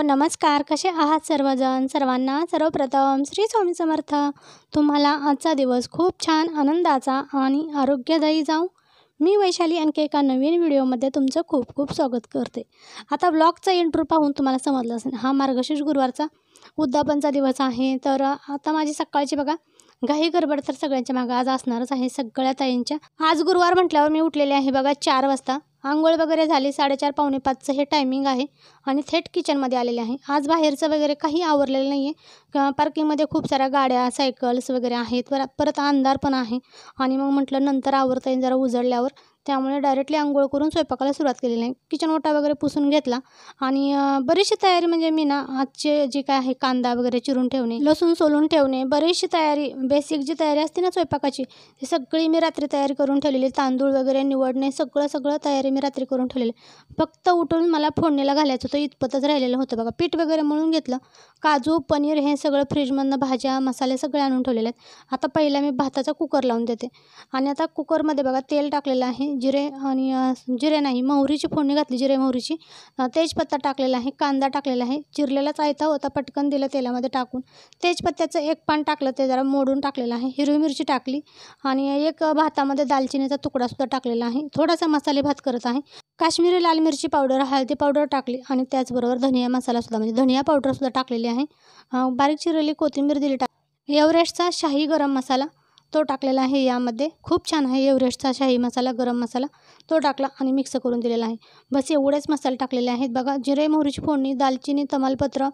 नमस्कार. कसे आहात सर्वजण? सर्वांना सर्वप्रथम श्री स्वामी समर्थ. तुम्हाला आजचा दिवस खूप छान, आनंदाचा आणि आरोग्यदायी जाओ. मी वैशाली आणखी एका नवीन व्हिडिओमध्ये तुमचं खूप खूप स्वागत करते. आता व्लॉगचा इंट्रो पाहून तुम्हाला समजलं असेल, हा मार्गशीर्ष गुरुवारचा उद्यापनचा दिवस आहे. तर आता माझी सकाळची बघा घाई गडबड तर सगळ्यांच्या मागं आज असणारच आहे, सगळ्या ताईंच्या. आज गुरुवार म्हटल्यावर मी उठलेले आहे बघा 4 वाजता. अंघोळ वगैरे झाली, 4:30 पावणे 5चं हे टायमिंग आहे आणि थेट किचनमध्ये आलेले आहे. आज बाहेरचं वगैरे काही आवरलेलं नाही आहे. पार्किंगमध्ये खूप साऱ्या गाड्या, सायकल्स वगैरे आहेत. परत अंधार पण आहे आणि मग म्हटलं नंतर आवरता येईल जरा उजळल्यावर. त्यामुळे डायरेक्टली अंघोळ करून स्वयंपाकाला सुरुवात केलेली आहे. किचन ओटा वगैरे पुसून घेतला आणि बरीचशी तयारी म्हणजे मी ना आजचे जे काय आहे कांदा वगैरे चिरून ठेवणे, लसूण सोलून ठेवणे, बरीचशी तयारी, बेसिक जी तयारी असते ना स्वयंपाकाची, ती सगळी मी रात्री तयारी करून ठेवलेली. तांदूळ वगैरे निवडणे, सगळं तयारी मी रात्री करून ठेवलेली. फक्त उठून मला फोडणीला घालायचं होतं, इतपतच राहिलेलं होतं बघा. पीठ वगैरे मळून घेतलं, काजू, पनीर हे सगळं फ्रीजमधनं, भाज्या, मसाले सगळे आणून ठेवलेले आहेत. आता पहिला मी भाताचा कुकर लावून देते आणि आता कुकरमध्ये बघा तेल टाकलेलं आहे, जिरे आणि जिरे नाही मोहरीची फोडणी घातली, जिरे मोहरीची, तेजपत्ता टाकलेला आहे, कांदा टाकलेला आहे, चिरलेलाच आयता होता, पटकन दिलं तेलामध्ये टाकून. तेजपत्त्याचं एक पान टाकलं, ते जरा मोडून टाकलेलं आहे. हिरवी मिरची टाकली आणि एक भातामध्ये दालचिनीचा तुकडासुद्धा टाकलेला आहे. थोडासा मसाले भात करत आहे. काश्मीरी लाल मिरची पावडर, हळदी पावडर टाकली आणि त्याचबरोबर धनिया मसालासुद्धा म्हणजे धनिया पावडरसुद्धा टाकलेली आहे. बारीक चिरलेली कोथिंबीर दिली एव्हरेस्टचा शाही गरम मसाला तो टाकलेला आहे. यामध्ये खूप छान आहे एव्हरेस्टचा शाही मसाला, गरम मसाला तो टाकला आणि मिक्स करून दिलेला आहे. बस एवढेच मसाले टाकलेले आहेत बघा. जिरे मोहरीची फोडणी, दालचिनी, तमालपत्र,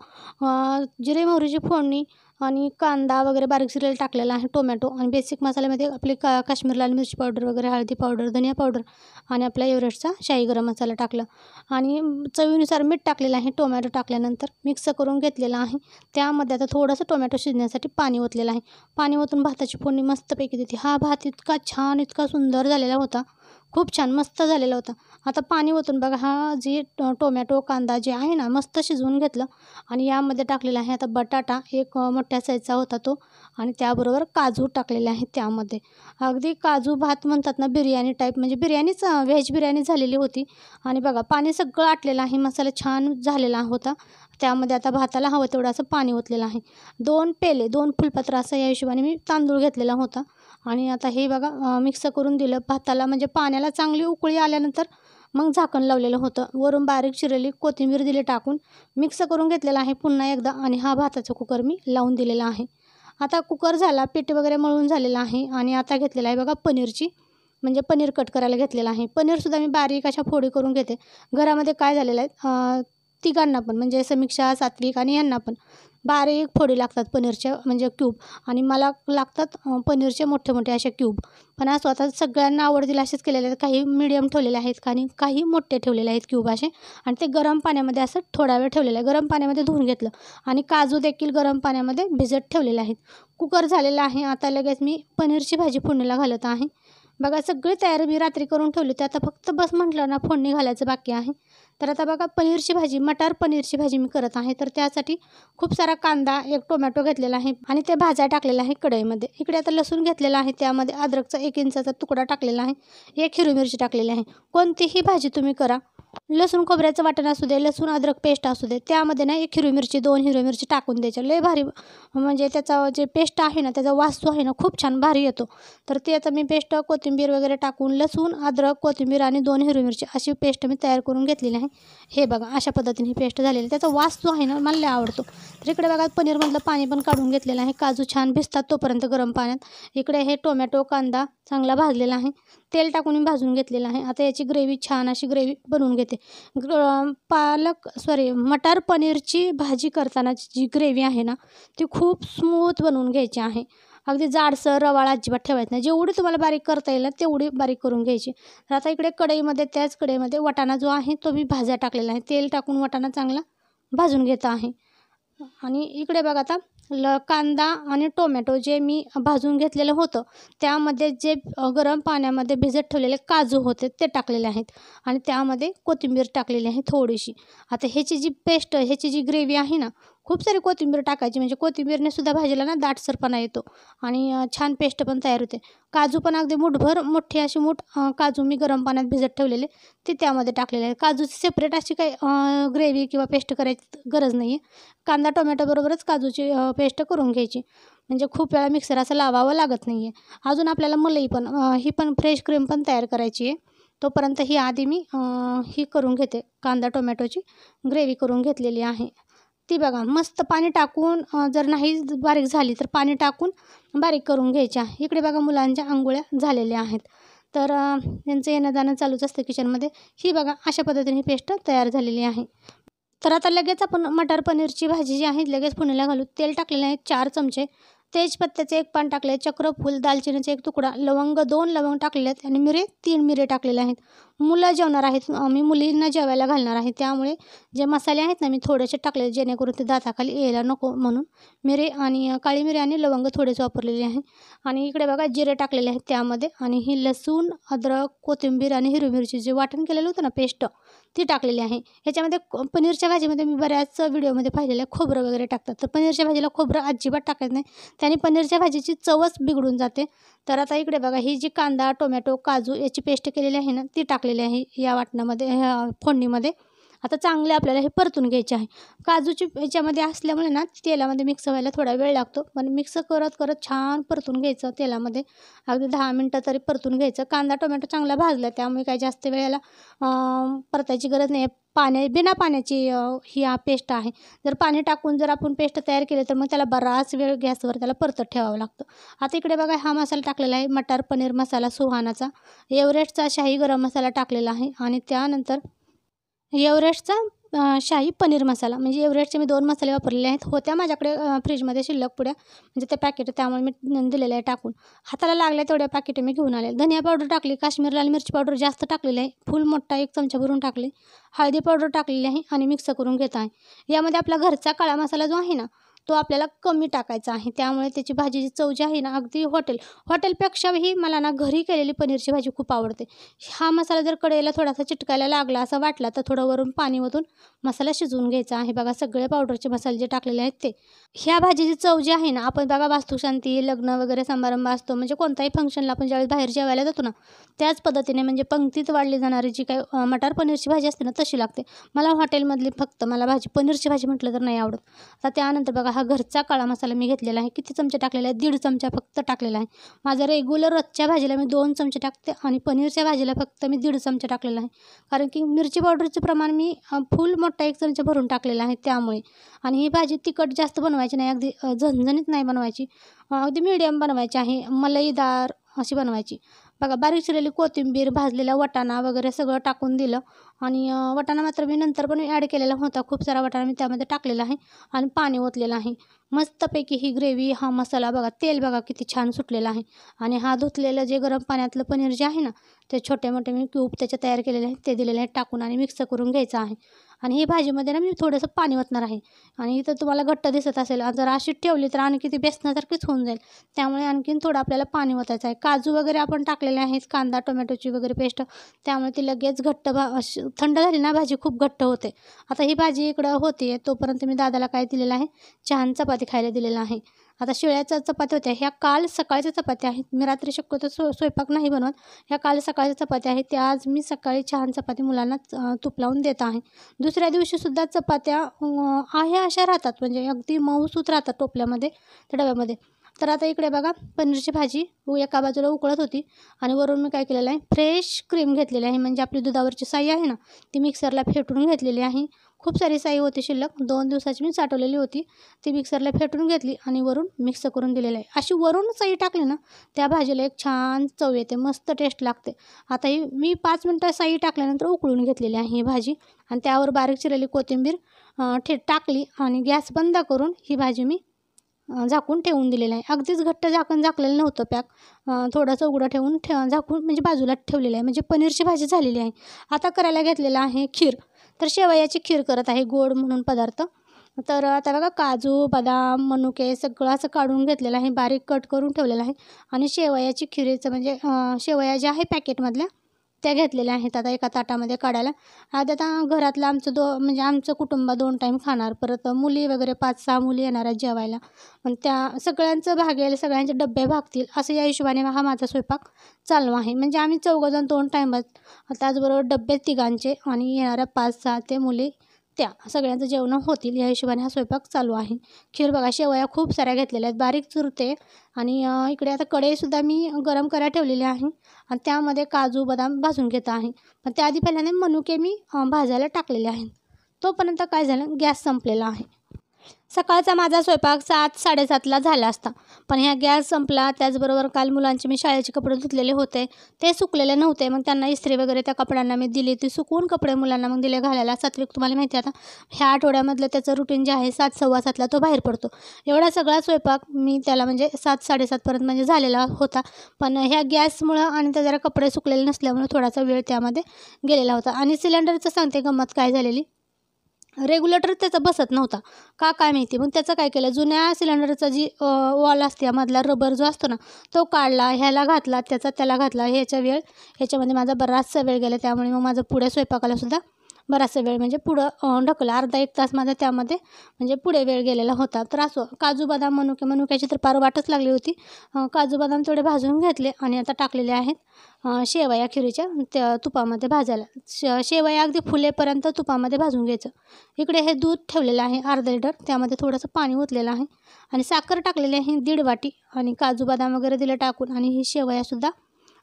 जिरे मोहरीची फोडणी आणि कांदा वगैरे बारीक चिरलेला टाकलेला आहे, टोमॅटो आणि बेसिक मसाल्यामध्ये आपली काश्मीर लाल मिरची पावडर वगैरे, हळदी पावडर, धनिया पावडर आणि आपला एव्हरेस्टचा शाही गरम मसाला टाकला आणि चवीनुसार मीठ टाकलेलं आहे. टोमॅटो टाकल्यानंतर मिक्स करून घेतलेला आहे. त्यामध्ये आता थोडंसं टोमॅटो शिजण्यासाठी पाणी ओतलेलं आहे. पाणी ओतून भाताची फोडणी मस्तपैकी देते. हा भात इतका छान, इतका सुंदर झालेला होता, खूप छान मस्त झालेला होता. आता पाणी ओतून बघा हा जे टोमॅटो, कांदा जे आहे ना मस्त शिजवून घेतलं आणि यामध्ये टाकलेला आहे आता बटाटा, एक मोठ्या साईजचा होता तो, आणि त्याबरोबर काजू टाकलेले आहेत त्यामध्ये. अगदी काजू भात म्हणतात ना, बिर्याणी टाईप, म्हणजे बिर्याणीच, व्हेज बिर्याणी झालेली होती. आणि बघा पाणी सगळं आटलेलं आहे, मसाला छान झालेला होता. त्यामध्ये आता भाताला हवं तेवढं असं पाणी ओतलेलं आहे. 2 पेले, 2 फुलपात्र असं या हिशोबाने मी तांदूळ घेतलेला होता. आणि आता हे बघा मिक्स करून दिलं भाताला, म्हणजे पाण्याला चांगली उकळी आल्यानंतर मग झाकण लावलेलं होतं. वरून बारीक चिरलेली कोथिंबीर दिली टाकून, मिक्स करून घेतलेला आहे पुन्हा एकदा आणि हा भाताचा कुकर मी लावून दिलेला आहे. आता कुकर झाला, पीठ वगैरे मळून झालेलं आहे आणि आता घेतलेला आहे बघा पनीरची, म्हणजे पनीर कट करायला घेतलेलं आहे. पनीरसुद्धा मी बारीक अशा फोडी करून घेते. घरामध्ये काय झालेलं आहे, तिघांना पण म्हणजे समीक्षा, सात्विक आणि यांना पण बारीक फोडी लागतात पनीरच्या, म्हणजे क्यूब, आणि मला लागतात पनीरचे मोठे मोठे असे क्यूब. पण असं आता सगळ्यांना आवडतील असेच केलेले आहेत. काही मीडियम ठेवलेले आहेत आणि काही मोठे ठेवलेले आहेत क्यूब असे, आणि ते गरम पाण्यामध्ये असं थोडा वेळ ठेवलेलं आहे. गरम पाण्यामध्ये धुवून घेतलं आणि काजू देखील गरम पाण्यामध्ये भिजत ठेवलेले आहेत. कुकर झालेला आहे. आता लगेच मी पनीरची भाजी फोडणीला घालत आहे. बघा सगळी तयारी मी रात्री करून ठेवली होती. आता फक्त बस म्हटलं ना फोडणी घालायचं बाकी आहे. तर आता बघा पनीरची भाजी, मटार पनीरची भाजी मी करत आहे. तर त्यासाठी खूप सारा कांदा, एक टोमॅटो घेतलेला आहे आणि ते भाज्या टाकलेला आहे कढईमध्ये. इकडे आता लसूण घेतलेला आहे, त्यामध्ये अद्रकचा 1 इंचाचा तुकडा टाकलेला आहे, एक हिरवी मिरची टाकलेली आहे. कोणतीही भाजी तुम्ही करा, लसूण खोबऱ्याचं वाटण असू दे, लसूण अद्रक पेस्ट असू दे, त्यामध्ये ना 1 हिरवी मिरची, 2 हिरवी मिरची टाकून द्यायच्या. लय भारी, म्हणजे त्याचा जे पेस्ट आहे ना, त्याचा वास जो आहे ना खूप छान भारी येतो. तर ते आता मी पेस्ट, कोथिंबीर वगैरे टाकून, लसूण, अद्रक, कोथिंबीर आणि 2 हिरवी मिरची अशी पेस्ट मी तयार करून घेतलेली आहे. हे बघा अशा पद्धतीने ही पेस्ट झालेली, त्याचा वास जो आहे ना मला लय आवडतो. तर इकडे बघा पनीरमधलं पाणी पण काढून घेतलेलं आहे. काजू छान भिजतात तोपर्यंत गरम पाण्यात. इकडे हे टोमॅटो, कांदा चांगला भाजलेला आहे, तेल टाकून मी भाजून घेतलेलं आहे. आता याची ग्रेव्ही, छान अशी ग्रेव्ही बनवून घेते. मटार पनीरची भाजी करताना जी ग्रेव्ही आहे ना ती खूप स्मूथ बनवून घ्यायची आहे. अगदी जाडसर रवाळ अजिबात ठेवायचं नाही. जेवढी तुम्हाला बारीक करता येईल ना तेवढी बारीक करून घ्यायची. तर आता इकडे कढईमध्ये, त्याच कढईमध्ये वाटाणा जो आहे तो मी भाज्या टाकलेला आहे. तेल टाकून वाटाणा चांगला भाजून घेत आहे. आणि इकडे बघा आता कांदा आणि टोमॅटो जे मी भाजून घेतलेलं होतं त्यामध्ये जे गरम पाण्यामध्ये भिजत ठेवलेले काजू होते ते टाकलेले आहेत आणि त्यामध्ये कोथिंबीर टाकलेली आहे थोडीशी. आता ह्याची जी पेस्ट, ह्याची जी ग्रेव्ही आहे ना खूप सारी कोथिंबीर टाकायची, म्हणजे कोथिंबीरने सुद्धा भाजीला ना दाटसरपणा येतो आणि छान पेस्ट पण तयार होते. काजू पण अगदी मुठभर, मोठी अशी काजू मी गरम पाण्यात भिजत ठेवलेले ते त्यामध्ये टाकलेले आहे. काजूची सेपरेट अशी काही ग्रेव्ही किंवा पेस्ट करायची गरज नाही आहे. कांदा टोमॅटोबरोबरच काजूची पेस्ट करून घ्यायची, म्हणजे खूप वेळा मिक्सर असं लावावं लागत नाही आहे. अजून आपल्याला मलाई पण ही पण फ्रेश क्रीम पण तयार करायची आहे. तोपर्यंत ही आधी मी ही करून घेते, कांदा टोमॅटोची ग्रेव्ही करून घेतलेली आहे. ती बघा मस्त पाणी टाकून जर नाही बारीक झाली तर पाणी टाकून बारीक करून घ्यायच्या. इकडे बघा मुलांच्या अंघोळ्या झालेल्या आहेत, तर त्यांचं येणं जाणं चालूच असतं किचनमध्ये. ही बघा अशा पद्धतीने पेस्ट तयार झालेली आहे. तर आता लगेच आपण मटर पनीरची भाजी जी आहे लगेच फोडणीला घालू. तेल टाकलेले आहे 4 चमचे, तेजपत्त्याचे 1 पान टाकले, चक्रफूल, दालचिनीचा 1 तुकडा, लवंग 2 लवंग टाकलेले आहेत आणि मिरे 3 मिरे टाकलेले आहेत. मुलं जेवणार आहेत, मी मुलींना जेवायला घालणार आहे, त्यामुळे जे मसाले आहेत ना मी थोडेसे टाकले, जेणेकरून ते दाताखाली यायला नको म्हणून. मिरे आणि काळी मिरी आणि लवंग थोडेच वापरलेले आहे. आणि इकडे बघा जिरे टाकलेले आहेत त्यामध्ये, आणि ही लसूण, अद्रक, कोथिंबीर आणि हिरवी मिरची जे वाटण केलेलं होतं ना पेस्ट, ती टाकलेली आहे. ह्याच्यामध्ये पनीरच्या भाजीमध्ये मी बऱ्याच व्हिडिओमध्ये पाहिलेलं आहे खोबरं वगैरे टाकतात, तर पनीरच्या भाजीला खोबरं अजिबात टाकायचं नाही, त्याने पनीरच्या भाजीची चवच बिघडून जाते. तर आता इकडे बघा ही जी कांदा टोमॅटो काजू याची पेस्ट केलेली आहे ना ती टाकलेली आहे या वाटणामध्ये, ह्या फोडणीमध्ये. आता चांगले आपल्याला हे परतून घ्यायचे आहे. काजूची याच्यामध्ये असल्यामुळे ना तेलामध्ये मिक्स व्हायला थोडा वेळ लागतो, पण मिक्स करत करत छान परतून घ्यायचं तेलामध्ये. अगदी 10 मिनटं तरी परतून घ्यायचं. कांदा टोमॅटो चांगला भाजला, त्यामुळे काही जास्त वेळेला परतायची गरज नाही आहे. बिना पाण्याची ही पेस्ट आहे. जर पाणी टाकून जर आपण पेस्ट तयार केली तर मग त्याला बराच वेळ गॅसवर त्याला परतत ठेवावं लागतं. आता इकडे बघा हा मसाला टाकलेला आहे, मटार पनीर मसाला सुहानाचा, एव्हरेस्टचा शाही गरम मसाला टाकलेला आहे, आणि त्यानंतर एव्हरेस्टचा शाही पनीर मसाला, म्हणजे एव्हरेस्टचे मी 2 मसाले वापरलेले आहेत. होत्या माझ्याकडे फ्रीजमध्ये शिल्लक पुड्या, म्हणजे ते पॅकेट, त्यामुळे मी दिलेले आहे टाकून. हाताला लागल्या तेवढ्या पॅकेट मी घेऊन आले. धनिया पावडर टाकली, काश्मीरी लाल मिरची पावडर जास्त टाकलेली आहे, फुल मोठा 1 चमचा भरून टाकले. हळदी पावडर टाकलेली आहे आणि मिक्स करून घेत आहे. यामध्ये आपला घरचा काळा मसाला जो आहे ना तो आपल्याला कमी टाकायचा आहे, त्यामुळे त्याची भाजीची चव जी आहे ना अगदी हॉटेलपेक्षाही मला ना घरी केलेली पनीरची भाजी खूप आवडते. हा मसाला जर कढईला थोडासा चिटकायला लागला असं वाटला तर थोडं वरून पाणी ओतून मसाला शिजवून घ्यायचा आहे. बघा सगळे पावडरचे मसाले जे टाकलेले आहेत ते. ह्या भाजीची चव जी आहे ना, आपण बघा वास्तुशांती, लग्न वगैरे समारंभ असतो, म्हणजे कोणताही फंक्शनला आपण ज्यावेळेस बाहेर जेवायला जातो ना त्याच पद्धतीने, म्हणजे पंक्तीत वाढली जाणारी जी काही मटार पनीरची भाजी असते ना तशी लागते. मला हॉटेलमधली फक्त मला पनीरची भाजी म्हटलं तर नाही आवडत. आता त्यानंतर बघा हा घरचा काळा मसाला मी घेतलेला आहे. किती चमचे टाकलेला आहे? 1.5 चमचा फक्त टाकलेला आहे. माझ्या रेग्युलर रोजच्या भाजीला मी 2 चमचे टाकते, आणि पनीरच्या भाजीला फक्त मी 1.5 चमचा टाकलेला आहे, कारण की मिरची पावडरचे प्रमाण मी फुल मोठा 1 चमचा भरून टाकलेला आहे त्यामुळे. आणि ही भाजी तिखट जास्त बनवायची नाही, अगदी झणझणीत नाही बनवायची, अगदी मीडियम बनवायची आहे, मलईदार अशी बनवायची. बघा बारीक चिरलेली कोथिंबीर, भाजलेला वाटाणा वगैरे सगळं टाकून दिलं, आणि वाटाणा मात्र मी नंतर पण ॲड केलेला होता, खूप सारा वाटाणा मी त्यामध्ये टाकलेला आहे, आणि पाणी ओतलेलं आहे. मस्तपैकी ही ग्रेव्ही, हा मसाला बघा, तेल बघा किती छान सुटलेलं आहे, आणि हा धुतलेलं जे गरम पाण्यातलं पनीर जे आहे ना ते छोटे मोठे मी क्यूब त्याचे तयार केलेले आहेत ते दिलेले आहेत टाकून, आणि मिक्स करून घ्यायचं आहे. आणि ही भाजीमध्ये ना मी थोडंसं पाणी ओतणार आहे, आणि इथं तुम्हाला घट्ट दिसत असेल, जर अशी ठेवली तर आणखी ती बेसनासारखीच होऊन जाईल, त्यामुळे आणखीन थोडं आपल्याला पाणी ओतायचं आहे. काजू वगैरे आपण टाकलेले आहेत, कांदा टोमॅटोची वगैरे पेस्ट, त्यामुळे ती लगेच घट्ट थंड झाली ना भाजी खूप घट्ट होते. आता ही भाजी इकडं होती तोपर्यंत मी दादाला काय दिलेलं आहे, छान चपाती खायला दिलेलं आहे. आता शिळ्याच्या चपात्या होत्या, ह्या काल सकाळच्या चपात्या आहेत, मी रात्री शक्यतो स्वयंपाक नाही बनवत, ह्या काल सकाळच्या चपात्या आहेत, त्या आज मी सकाळी छान चपाती मुलांना तूप लावून देत आहे. दुसऱ्या दिवशीसुद्धा चपात्या आहे अशा राहतात, म्हणजे अगदी मऊसूत राहतात टोपल्यामध्ये, त्या डब्यामध्ये. तर आता इकडे बघा पनीरची भाजी एका बाजूला उकळत होती, आणि वरून मी काय केलेलं आहे, फ्रेश क्रीम घेतलेली आहे, म्हणजे आपली दुधावरची साई आहे ना ती मिक्सरला फेटून घेतलेली आहे. खूप सारी साई होती शिल्लक, 2 दिवसाची मी साठवलेली होती, ती मिक्सरला फेटून घेतली आणि वरून मिक्स करून दिलेलं आहे. अशी वरून साई टाकली ना त्या भाजीला एक छान चव येते, मस्त टेस्ट लागते. आता ही मी 5 मिनटं साई टाकल्यानंतर उकळून घेतलेली आहे ही भाजी, आणि त्यावर बारीक चिरलेली कोथिंबीर टाकली, आणि गॅस बंद करून ही भाजी मी झाकून ठेवून दिलेलं आहे. अगदीच घट्ट झाकण झाकलेलं नव्हतं पॅक, थोडंसं उघडं ठेवून झाकून म्हणजे बाजूला ठेवलेलं आहे, म्हणजे पनीरची भाजी झालेली आहे. आता करायला घेतलेलं आहे खीर, तर शेवयाची खीर करत आहे, गोड म्हणून पदार्थ. तर आता बघा काजू बदाम मनुके सगळं असं काढून घेतलेलं आहे, बारीक कट करून ठेवलेलं आहे, आणि शेवयाची खिरीचं म्हणजे शेवया ज्या आहे पॅकेटमधल्या त्या घेतलेल्या आहेत आता एका ताटामध्ये काढायला. आता घरातलं म्हणजे आमचं कुटुंब 2 टाईम खाणार, परत मुली वगैरे 5-6 मुली येणार आहेत जेवायला. पण त्या सगळ्यांचं भागेल, सगळ्यांचे डब्बे भागतील असं या हिशोबाने हा माझा स्वयंपाक चालू आहे. म्हणजे आम्ही चौघंजण 2 टाईमात, त्याचबरोबर डब्बे तिघांचे आणि येणाऱ्या 5-6 ते मुली त्या सगळ्यांचं जेवणं होतील या हिशोबाने हा स्वयंपाक चालू आहे. खीर बघा, शेवया खूप साऱ्या घेतलेल्या आहेत, बारीक चुरते. आणि इकडे आता कढईसुद्धा मी गरम करायला ठेवलेली आहे आणि त्यामध्ये काजू बदाम भाजून घेत आहे. पण त्याआधी पहिल्यांदा मनुके मी भाजायला टाकलेले आहेत. तोपर्यंत काय झालं, गॅस संपलेला आहे. सकाळचा माझा स्वयंपाक 7-7:30ला झाला असता, पण ह्या गॅस संपला. त्याचबरोबर काल मुलांचे मी शाळेचे कपडे धुतलेले होते, ते सुकलेले नव्हते. मग त्यांना इस्त्री वगैरे त्या कपड्यांना मी दिली. ते सुकवून कपडे मुलांना मग दिले घालायला. सात्विक तुम्हाला माहिती आहे आता ह्या आठवड्यामधलं त्याचं रुटीन जे आहे 7-7:15ला तो बाहेर पडतो. एवढा सगळा स्वयंपाक मी त्याला म्हणजे 7-7:30पर्यंत म्हणजे झालेला होता. पण ह्या गॅसमुळं आणि त्या जरा कपडे सुकलेले नसल्यामुळे थोडासा वेळ त्यामध्ये गेलेला होता. आणि सिलेंडरचं सांगते गंमत काय झालेली, रेग्युलेटर त्याचा बसत नव्हता का काय माहिती. मग त्याचं काय केलं, जुन्या सिलेंडरचा जी वॉल असते मधला रबर जो असतो ना, तो काढला, ह्याला घातला, त्याला घातला. ह्याच्यामध्ये माझा बराचसा वेळ गेला. त्यामुळे मग माझं पुढे स्वयंपाकाला सुद्धा बराचसा वेळ म्हणजे पुढं ढकला, अर्धा-1 तास माझा त्यामध्ये म्हणजे पुढे वेळ गेलेला होता. तर असो, काजू बदाम मनुक्याची तर पार वाटच लागली होती. काजू बदाम थोडे भाजून घेतले आणि आता टाकलेले आहेत शेवया खिरीच्या त्या तुपामध्ये भाजायला. शेवया अगदी फुलेपर्यंत तुपामध्ये भाजून घ्यायचं. इकडे हे दूध ठेवलेलं आहे अर्धा लिटर, त्यामध्ये थोडंसं पाणी ओतलेलं आहे आणि साखर टाकलेली आहे 1.5 वाटी आणि काजू बदाम वगैरे दिले टाकून आणि ही शेवयासुद्धा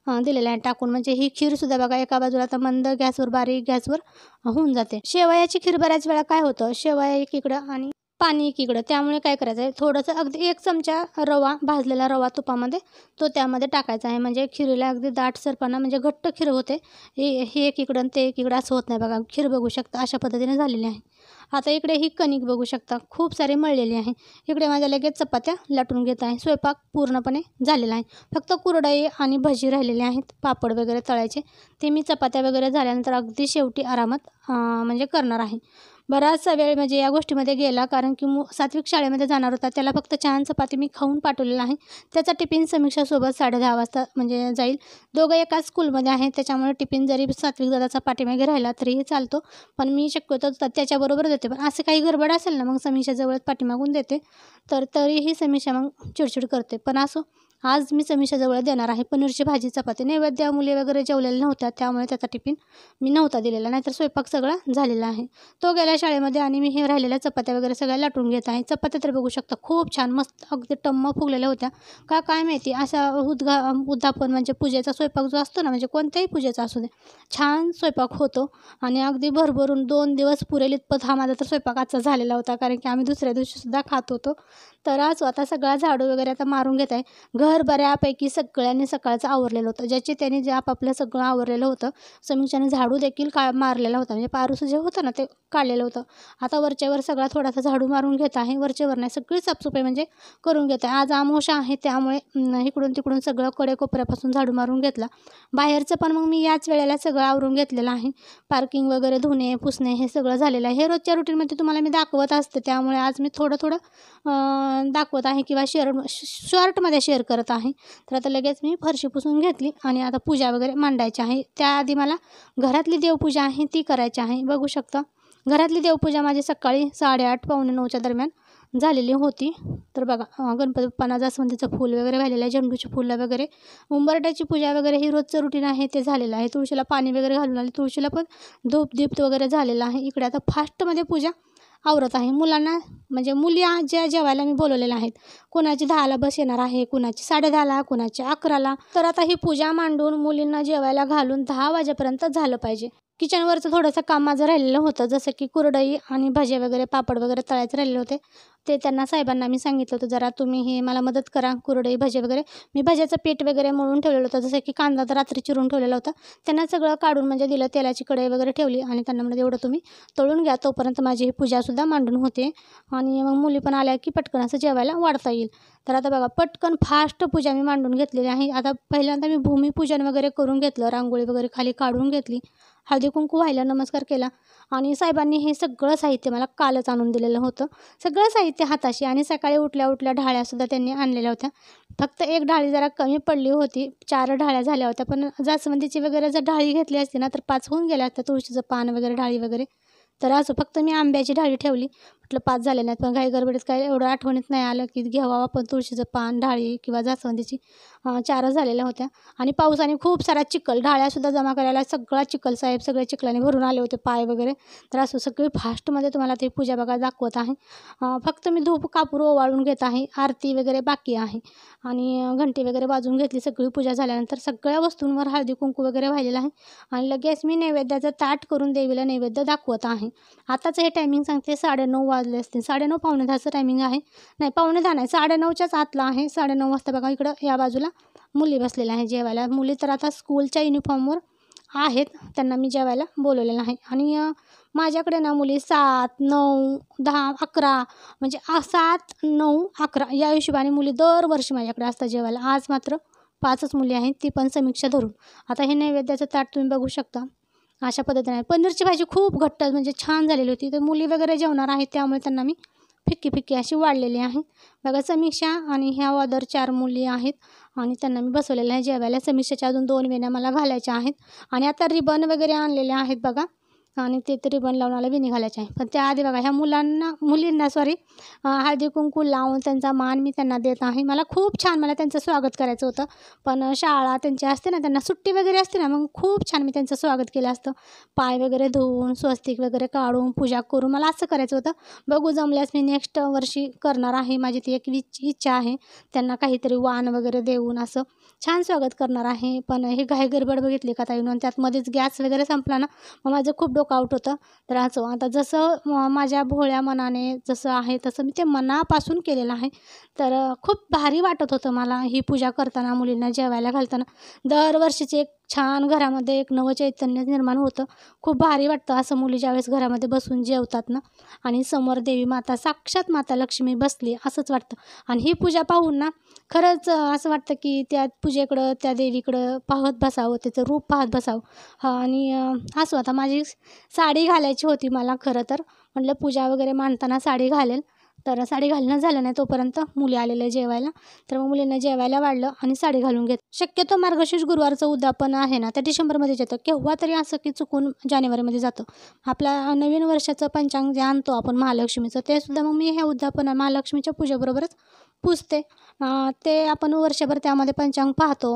दिलेल्या आहे टाकून. म्हणजे ही खीरसुद्धा बघा एका बाजूला आता मंद गॅसवर, बारीक गॅसवर होऊन जाते. शेवयाची खीर बऱ्याच वेळा काय होतं, शेवया एकीकडं आणि पाणी एकीकडं. त्यामुळे काय करायचं आहे, थोडंसं अगदी 1 चमचा रवा, भाजलेला रवा तुपामध्ये तो त्यामध्ये टाकायचा आहे. म्हणजे खीरीला अगदी दाटसरपणा म्हणजे घट्ट खीर होते. हे एकीकडं आणि ते एकीकडं असं होत नाही बघा. खीर बघू शकता अशा पद्धतीने झालेली आहे. आता इकडे ही कणिक बघू शकता खूप सारी मळलेली आहे. इकडे माझ्या लगेच चपात्या लाटून घेत आहे. स्वयंपाक पूर्णपणे झालेला आहे. फक्त कुरडई आणि भजी राहिलेले आहेत, पापड वगैरे तळायचे. ते मी चपात्या वगैरे झाल्यानंतर अगदी शेवटी आरामात म्हणजे करणार आहे. बराचसा वेळ म्हणजे या गोष्टीमध्ये गेला, कारण की सात्विक शाळेमध्ये जाणार होता. त्याला फक्त छान चपाती मी खाऊन पाठवलेला आहे. त्याचा टिफिन समीक्षासोबत 10:30 वाजता म्हणजे जाईल. दोघं एकाच स्कूलमध्ये आहेत, त्याच्यामुळे टिफिन जरी सात्विक दादाचा पाठीमागे राहिला तरीही चालतो. पण मी शक्यतो त्याच्याबरोबर देते. पण असं काही गडबड असेल ना, मग समीक्षाजवळच पाठीमागून देते. तरीही समीक्षा मग चिडचिड करते. पण असो, आज मी समीक्षाजवळ देणार आहे पनीरची भाजी चपाती. नैवेद्य मुली वगैरे जेवलेल्या नव्हत्या, त्यामुळे त्याचा टिफिन मी नव्हता दिलेला. नाहीतर स्वयंपाक सगळा झालेला आहे. तो गेल्या शाळेमध्ये आणि मी हे राहिलेल्या चपात्या वगैरे सगळ्या लाटून घेत आहे. चपात्या तर बघू शकता खूप छान मस्त अगदी टम्म फुगलेल्या होत्या का काय माहिती. असा उद्यापन म्हणजे पूजेचा स्वयंपाक जो असतो ना, म्हणजे कोणत्याही पूजेचा असू दे, छान स्वयंपाक होतो आणि अगदी भरभरून 2 दिवस पुरेल इतपत हा माझा तर स्वयंपाक आजचा झालेला होता, कारण की आम्ही दुसऱ्या दिवशीसुद्धा खात होतो. तर आज आता सगळा झाडू वगैरे आता मारून घेत आहे. घर बऱ्यापैकी सगळ्यांनी सकाळचं आवरलेलं होतं, ज्याचे त्यांनी जे आपापलं सगळं आवरलेलं होतं. समीक्षाने झाडू देखील मारलेला होता, म्हणजे पारूस जे होतं ना ते काढलेलं होतं. आता वरच्यावर सगळा थोडासा झाडू मारून घेत आहे. वरच्यावर नाही, सगळी साफसफाई म्हणजे करून घेत आहे. आज अमावस्या आहे, त्यामुळे इकडून तिकडून सगळं कोपऱ्यापासून झाडू मारून घेतला. बाहेरचं पण मग मी याच वेळेला सगळं आवरून घेतलेलं आहे. पार्किंग वगैरे धुणे पुसणे हे सगळं झालेलं आहे. हे रोजच्या रुटीनमध्ये तुम्हाला मी दाखवत असते, त्यामुळे आज मी थोडं दाखवत आहे किंवा शॉर्टमध्ये शेअर करत आहे. तर आता लगेच मी फरशी पुसून घेतली आणि आता पूजा वगैरे मांडायची आहे. त्याआधी मला घरातली देवपूजा आहे ती करायची आहे. बघू शकता घरातली देवपूजा माझी सकाळी 8:30-8:45च्या दरम्यान झालेली होती. तर बघा गणपती बाप्पांना जास्वंदीचं फूल वगैरे वाहिलेलं आहे, झेंडूची फुलं वगैरे, उंबरट्याची पूजा वगैरे ही रोजचं रुटीन आहे ते झालेलं आहे. तुळशीला पाणी वगैरे घालून आले, तुळशीला पण धूप दीप वगैरे झालेलं आहे. इकडे आता फास्टमध्ये पूजा आवरत आहे. मुलांना म्हणजे मुली ज्या जेवायला मी बोलवलेल्या आहेत, कुणाची 10ला बस येणार आहे, कुणाची 10:30ला, कुणाची 11ला. तर आता ही पूजा मांडून मुलींना जेवायला घालून 10 वाजेपर्यंत झालं पाहिजे. किचनवरचं थोडंसं काम माझं राहिलेलं होतं, जसं की कुरडई आणि भजे वगैरे पापड वगैरे तळायचे राहिलेले होते. ते त्यांना साहेबांना मी सांगितलं होतं, जरा तुम्ही हे मला मदत करा, कुरडई भजे वगैरे. मी भज्याचं पीठ वगैरे मळून ठेवलेलं होतं, जसं की कांदा तर रात्री चिरून ठेवलेला होता. त्यांना सगळं काढून म्हणजे दिलं, तेलाची कढई वगैरे ठेवली आणि त्यांना म्हणजे एवढं तुम्ही तळून घ्या, तोपर्यंत माझी ही पूजासुद्धा मांडून होते आणि मग मुली पण आल्या की पटकन असं जेवायला वाढता येईल. तर आता बघा पटकन फास्ट पूजा मी मांडून घेतलेली आहे. आता पहिल्यांदा मी भूमिपूजन वगैरे करून घेतलं, रांगोळी वगैरे खाली काढून घेतली हळदी कुंकू व्हायला नमस्कार केला. आणि साहेबांनी हे सगळं साहित्य मला कालच आणून दिलेलं होतं, सगळं साहित्य हाताशी. आणि सकाळी उठल्या उठल्या ढाळ्यासुद्धा त्यांनी आणलेल्या होत्या. फक्त एक ढाळी जरा कमी पडली होती, 4 ढाळ्या झाल्या होत्या. पण जास्वंदीची वगैरे जर ढाळी घेतली असती ना तर 5 होऊन गेल्या असत्या, तुळशीचं पान वगैरे ढाळी वगैरे. तर असं फक्त मी आंब्याची ढाळी ठेवली, म्हटलं 5 झाले नाहीत. पण घाई गडबडीत काय एवढं आठवणीत नाही आलं की घ्यावा आपण तुळशीचं पान, ढाळी किंवा जास्वंदीची. 4च झालेल्या होत्या. आणि पावसाने खूप सारा चिखल, ढाळ्यासुद्धा जमा करायला सगळा चिखल, साहेब सगळे चिखलाने भरून आले होते, पाय वगैरे. तर असं सगळी फास्टमध्ये तुम्हाला ती पूजा बघा दाखवत आहे. फक्त मी धूप कापूर ओवाळून घेत आहे, आरती वगैरे बाकी आहे. आणि घंटी वगैरे वाजवून घेतली. सगळी पूजा झाल्यानंतर सगळ्या वस्तूंवर हळदी कुंकू वगैरे वाहिलेलं आहे. आणि लगेच मी नैवेद्याचं ताट करून देवीला नैवेद्य दाखवत आहे. आताच हे टायमिंग सांगते, 9:30 वाजले असतील, 9:30 पावणे 10चं टायमिंग आहे. नाही, पावणे 10 नाही, 9:30च्याच आतला आहे. 9:30 वाजता बघा इकडं या बाजूला मुली बसलेल्या आहेत जेवायला. मुली तर आता स्कूलच्या युनिफॉर्मवर आहेत, त्यांना मी जेवायला बोलवलेलं आहे. आणि माझ्याकडे ना मुली 7, 9, 10, 11 म्हणजे 7, 9, 11 या हिशोबाने मुली दरवर्षी माझ्याकडे असतात जेवायला. आज मात्र 5च मुली आहेत, ती पण समीक्षा धरून. आता हे नैवेद्याचं ताट तुम्ही बघू शकता, अशा पद्धतीने आहे. पनीरची भाजी खूप घट्ट म्हणजे छान झालेली होती. तर मुली वगैरे जेवणार आहेत, त्यामुळे त्यांना मी फिक्की फिक्की अशी वाढलेली आहे. बघा समीक्षा आणि ह्या अदर 4 मुली आहेत आणि त्यांना मी बसवलेलं आहे जेवायला. समीक्षाच्या अजून 2 वेण्या मला घालायच्या आहेत. आणि आता रिबन वगैरे आणलेले आहेत बघा, आणि ते रिबन लावून मला वेणी घालायचे आहे. पण त्याआधी बघा ह्या मुलींना हळदी कुंकू लावून त्यांचा मान मी त्यांना देत आहे. मला खूप छान, मला त्यांचं स्वागत करायचं होतं, पण शाळा त्यांची असते ना, त्यांना सुट्टी वगैरे असते ना, मग खूप छान मी त्यांचं स्वागत केलं असतं. पाय वगैरे धुवून, स्वस्तिक वगैरे काढून, पूजा करून मला असं करायचं होतं. बघू जमल्यास मी नेक्स्ट वर्षी करणार आहे. माझी ती एक इच्छा आहे, त्यांना काहीतरी वाण वगैरे देऊन असं छान स्वागत करणार आहे. पण हे घाई गडबड बघितली का ताईनं, त्यात मध्येच गॅस वगैरे संपला ना, मग माझं खूप डोकं आउट होतं. तर असं आता जसं माझ्या भोळ्या मनाने जसं आहे तसं मी ते मनापासून केलेलं आहे. तर खूप भारी वाटत होतं मला ही पूजा करताना, मुलींना जेवायला घालताना. दरवर्षीचे एक छान घरामध्ये एक नवं चैतन्य निर्माण होतं. खूप भारी वाटतं असं मुली ज्यावेळेस घरामध्ये बसून जेवतात ना, आणि समोर देवी माता, साक्षात माता लक्ष्मी बसली असंच वाटतं. आणि ही पूजा पाहून ना खरंच असं वाटतं की त्या पूजेकडं, त्या देवीकडं पाहत बसावं, त्याचं रूप पाहत बसावं. आणि असं आता माझी साडी घालायची होती मला खरं तर, म्हटलं पूजा वगैरे मांडताना साडी घालेल. तर साडी घालणं झालं नाही तोपर्यंत मुली आलेल्या जेवायला. तर मग मुलींना जेवायला वाढलं आणि साडी घालून घेत. शक्यतो मार्गशीर्ष गुरुवारचं उद्यापन आहे ना, तर डिसेंबरमध्येच येतं, केव्हा तरी असं की चुकून जानेवारीमध्ये जातं. आपल्या नवीन वर्षाचं पंचांग जे आणतो आपण महालक्ष्मीचं, ते सुद्धा मग मी ह्या उद्यापन महालक्ष्मीच्या पूजेबरोबरच पुजते. ते आपण वर्षभर त्यामध्ये पंचांग पाहतो,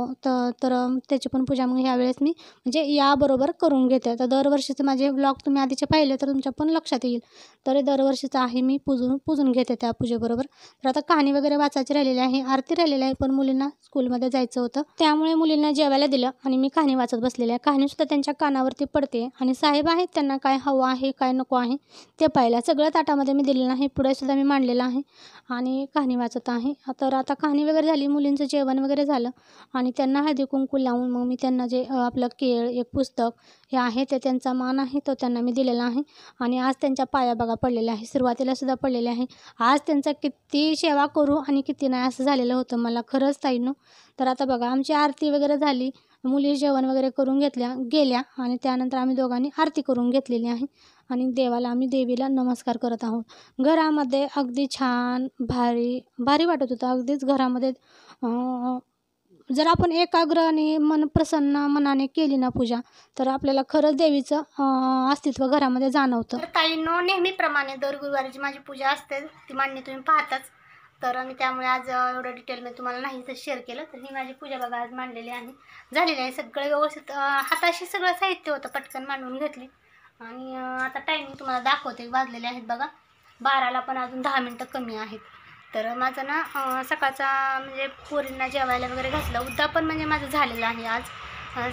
तर त्याची पण पूजा मग ह्यावेळेस मी म्हणजे याबरोबर करून घेते. तर दरवर्षीचे माझे व्लॉग तुम्ही आधीचे पाहिले तर तुमच्या पण लक्षात येईल. तर दरवर्षीचं आहे, मी पूजून घेते त्या पूजेबरोबर. तर आता कहाणी वगैरे वाचायची राहिलेली आहे, आरती राहिलेली आहे, पण मुलींना स्कूलमध्ये जायचं होतं, त्यामुळे मुलींना जेवायला दिलं आणि मी कहाणी वाचत बसलेली आहे. कहाणीसुद्धा त्यांच्या कानावरती पडते. आणि साहेब आहेत, त्यांना काय हवं आहे काय नको आहे ते पाहिलं. सगळं ताटामध्ये मी दिलेलं आहे, पुढेसुद्धा मी मांडलेलं आहे आणि कहाणी वाचत आहे. तर आता कहाणी वगैरे झाली, मुलींचं जेवण वगैरे झालं आणि त्यांना हळदी कुंकू लावून मग मी त्यांना जे आपलं केळ, एक पुस्तक हे आहे ते त्यांचा मान आहे तो त्यांना मी दिलेला आहे. आणि आज त्यांच्या पाया बघा पडलेल्या आहे, सुरुवातीला सुद्धा पडलेले आहे. आज त्यांचा किती सेवा करू आणि किती नाही असं झालेलं होतं मला खरंच ताईंनो. तर आता बघा आमची आरती वगैरे झाली, मुली जेवण वगैरे करून गेल्या आणि त्यानंतर आम्ही दोघांनी आरती करून घेतलेली आहे आणि आम्ही देवीला नमस्कार करत आहोत. घरामध्ये अगदी छान भारी भारी वाटत होतं. अगदीच घरामध्ये जर आपण एकाग्र आणि प्रसन्न मनाने केली ना पूजा, तर आपल्याला खरंच देवीचं अस्तित्व घरामध्ये जाणवतं. तर ताईंनो, नेहमीप्रमाणे दर गुरुवारीची माझी पूजा असते, ती मांडणी तुम्ही पाहताच. तर मी त्यामुळे आज एवढं डिटेलमध्ये तुम्हाला नाही तर शेअर केलं. तर ही माझी पूजा बघा आज मांडलेली आहे, झालेली आहे. सगळं व्यवस्थित हाताशी सगळं साहित्य होतं, पटकन मांडून घेतली. आणि आता टायमिंग तुम्हाला दाखवते, वाजलेले आहेत बघा 12ला, पण अजून 10 मिनटं कमी आहेत. तर माझं ना सकाळचा म्हणजे पोरींना जेवायला वगैरे घातलं. उद्यापन म्हणजे माझं झालेलं आहे आज.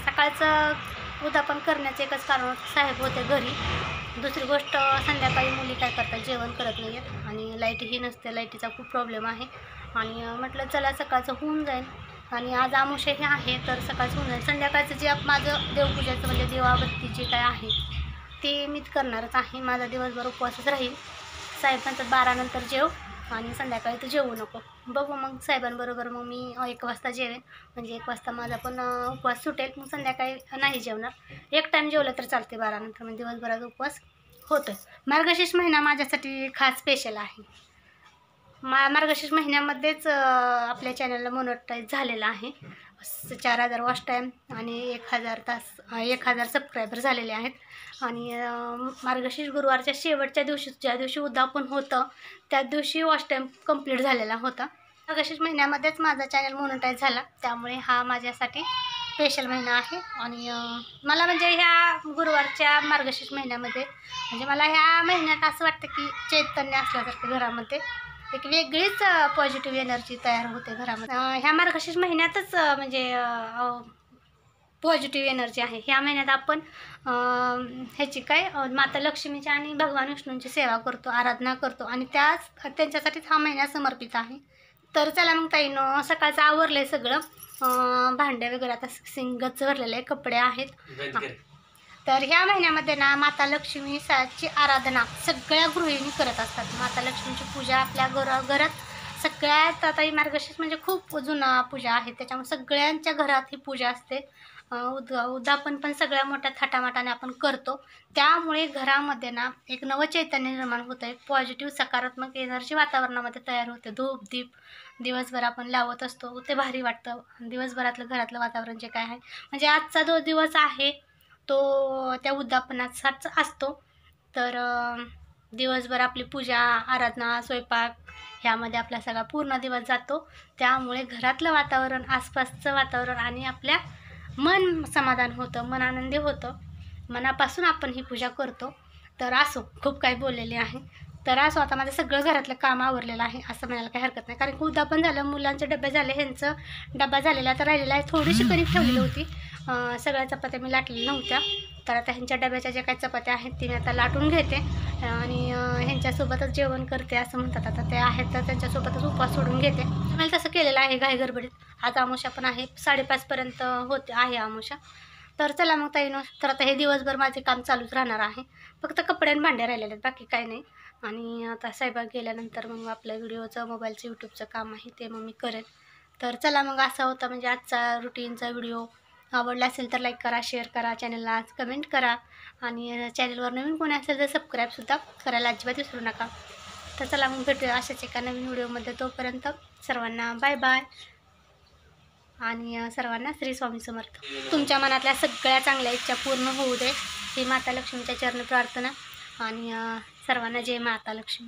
सकाळचं उद्यापन करण्याचं एकच कारण होतं, साहेब होते घरी. दुसरी गोष्ट, संध्याकाळी मुली काय करतात, जेवण करत नाही आहेत आणि लाईटही नसते, लाईटीचा खूप प्रॉब्लेम आहे. आणि म्हटलं चला सकाळचं होऊन जाईल. आणि आज आमुषे हे आहे, तर सकाळचं होऊन जाईल. संध्याकाळचं जे माझं देवपूजाचं म्हणजे देवाबत्ती जे काय आहे ते मीच करणारच आहे. माझा दिवसभर उपवासच राहील. साहेब म्हणतात 12 नंतर जेव, आणि संध्याकाळी तू जेवू नको. बघू मग साहेबांबरोबर मग मी 1 वाजता जेवेन, म्हणजे 1 वाजता माझा पण उपवास सुटेल. मग संध्याकाळी नाही जेवणार. एक टाईम जेवलं तर चालते 12 नंतर, म्हणजे दिवसभराचा उपवास होतो. मार्गशीर्ष महिना माझ्यासाठी खास स्पेशल आहे. मार्गशीर्ष महिन्यामध्येच आपल्या चॅनलला मोनेटाईज झालेलं आहे. 4000 वॉच टाईम आणि 1000 सबस्क्रायबर झालेले आहेत. आणि मार्गशीर्ष गुरुवारच्या शेवटच्या दिवशी, ज्या दिवशी उद्यापन होतं त्याच दिवशी वॉच टाईम कंप्लीट झालेला होता. मार्गशीर्ष महिन्यामध्येच माझा चॅनल मोनेटाईज झाला, त्यामुळे हा माझ्यासाठी स्पेशल महिना आहे. आणि मला म्हणजे ह्या गुरुवारच्या मार्गशीर्ष महिन्यामध्ये, म्हणजे मला ह्या महिन्यात असं वाटतं की चैतन्य असल्यासारखं घरामध्ये एक वेगळीच पॉझिटिव्ह एनर्जी तयार होते घरामध्ये. ह्या मार्गशीर्ष महिन्यातच म्हणजे पॉझिटिव्ह एनर्जी आहे. ह्या महिन्यात आपण ह्याची माता लक्ष्मीची आणि भगवान विष्णूंची सेवा करतो, आराधना करतो, आणि त्यांच्यासाठीच हा महिना समर्पित आहे. तर चला मग ताईनं सकाळचं आवरलं सगळं, भांडे वगैरे आता गच्च भरलेले आहे, कपडे आहेत. तर ह्या महिन्यामध्ये ना माता लक्ष्मीची आराधना सगळ्या गृहिणी करत असतात. माता लक्ष्मीची पूजा आपल्या घरात सगळ्यात, आता ही मार्गशीर्ष म्हणजे खूप जुना पूजा आहे, त्याच्यामुळे सगळ्यांच्या घरात ही पूजा असते. उद्यापन पण सगळ्या मोठ्या थाटामाटाने आपण करतो. त्यामुळे घरामध्ये ना एक नवं चैतन्य निर्माण होतं, एक पॉझिटिव्ह सकारात्मक एनर्जी वातावरणामध्ये तयार होते. धूप दीप दिवसभर आपण लावत असतो, ते भारी वाटतं. दिवसभरातलं घरातलं वातावरण जे काय आहे, म्हणजे आजचा जो दिवस आहे तो त्या उद्यापनाचाच असतो. तर दिवसभर आपली पूजा, आराधना, स्वयंपाक ह्यामध्ये आपला सगळा पूर्ण दिवस जातो. त्यामुळे घरातलं वातावरण, आसपासचं वातावरण आणि आपल्या मन समाधान होतं, मन आनंदी होतं. मनापासून आपण ही पूजा करतो. तर असो, खूप काही बोललेले आहे. तर असो, आता माझं सगळं घरातलं काम आवरलेलं आहे असं म्हणायला काही हरकत नाही, कारण की उद्यापन झालं, मुलांचे डबे झाले, ह्यांचं डबा झालेला तर राहिलेला आहे. थोडीशी कणिक ठेवलेली होती, सगळ्या चपात्या मी लाटलेल्या नव्हत्या. तर आता ह्यांच्या डब्याच्या ज्या काही चपात्या आहेत ती मी आता लाटून घेते आणि ह्यांच्यासोबतच जेवण करते असं म्हणतात. आता ते आहेत तर त्यांच्यासोबतच उपवास सोडून घेते. मला तसं केलेलं आहे घाई गडबडीत. आज अमावस्या पण आहे, 5:30पर्यंत आहे अमावस्या. तर चला मग ताईनं, तर आता हे दिवसभर माझे काम चालूच राहणार आहे. फक्त कपडे आणि भांडे राहिलेले आहेत, बाकी काही नाही. आणि आता साहेबाग गेल्यानंतर मग आपलं व्हिडिओचं, मोबाईलचं, यूट्यूबचं काम आहे ते मग मी करेन. तर चला मग, असा होता म्हणजे आजचा रुटीनचा व्हिडिओ. आवडला असेल तर लाईक करा, शेअर करा, चॅनलला कमेंट करा, आणि चॅनलवर नवीन कोणी असेल तर सबस्क्राईबसुद्धा करायला अजिबात विसरू नका. तर चला मग, भेटूया अशाच एका नवीन व्हिडिओमध्ये. तोपर्यंत सर्वांना बाय बाय, आणि सर्वांना श्री स्वामी समर्थ. तुमच्या मनातल्या सगळ्या चांगल्या इच्छा पूर्ण होऊ दे, ही माता लक्ष्मीच्या चरणी प्रार्थना. आणि सर्वांना जय माता लक्ष्मी.